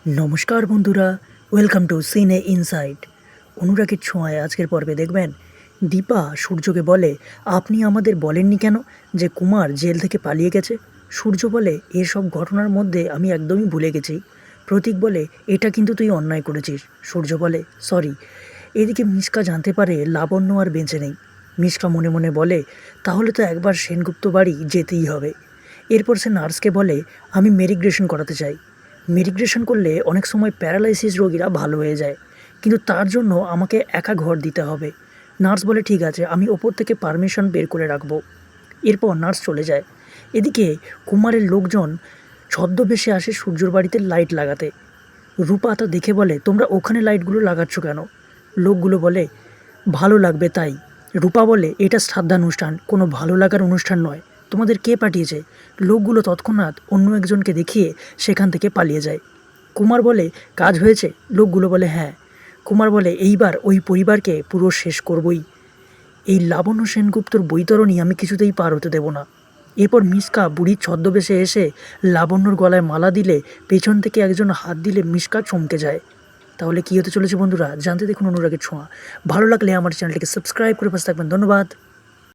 নমস্কার বন্ধুরা, welcome to সিনে ইনসাইট। অনুরাগের ছোঁয়ায় আজকের পর্বে দেখবেন দীপা সূর্যকে বলে, আপনি আমাদের বলেননি কেন যে কুমার জেল থেকে পালিয়ে গেছে। সূর্য বলে, এসব ঘটনার মধ্যে আমি একদমই ভুলে গেছি। প্রতীক বলে, এটা কিন্তু তুই অন্যায় করেছিস। সূর্য বলে, সরি। এদিকে মিশকা জানতে পারে লাবণ্য আর বেঁচে নেই। মিশকা মনে মনে বলে, তাহলে তো একবার সেনগুপ্ত বাড়ি যেতেই হবে। এরপর সে নার্সকে বলে, আমি মেরিগ্রেশন করাতে চাই। মেডিটেশন করলে অনেক সময় প্যারালাইসিস রোগীরা ভালো হয়ে যায়, কিন্তু তার জন্য আমাকে একা ঘর দিতে হবে। নার্স বলে, ঠিক আছে, আমি ওপর থেকে পারমিশন বের করে রাখবো। এরপর নার্স চলে যায়। এদিকে কুমারের লোকজন ছদ্মবেশে আসে সূর্যর বাড়িতে লাইট লাগাতে। রূপা তা দেখে বলে, তোমরা ওখানে লাইটগুলো লাগাচ্ছ কেন? লোকগুলো বলে, ভালো লাগবে তাই। রূপা বলে, এটা শ্রাদ্ধানুষ্ঠান, কোনো ভালো লাগার অনুষ্ঠান নয়। তোমাদের কে পাঠিয়েছে? লোকগুলো তৎক্ষণাৎ অন্য একজনকে দেখিয়ে সেখান থেকে পালিয়ে যায়। কুমার বলে, কাজ হয়েছে? লোকগুলো বলে, হ্যাঁ। কুমার বলে, এইবার ওই পরিবারকে পুরো শেষ করবই। এই লাবণ্য সেনগুপ্তর বৈতরণী আমি কিছুতেই পার হতে দেব না। এরপর মিশকা বুড়ির ছদ্মবেশে এসে লাবণ্যর গলায় মালা দিলে পেছন থেকে একজন হাত দিলে মিশকা চমকে যায়। তাহলে কী হতে চলেছে বন্ধুরা, জানতে দেখুন অনুরাগের ছোঁয়া। ভালো লাগলে আমার চ্যানেলটিকে সাবস্ক্রাইব করে পাশে থাকবেন। ধন্যবাদ।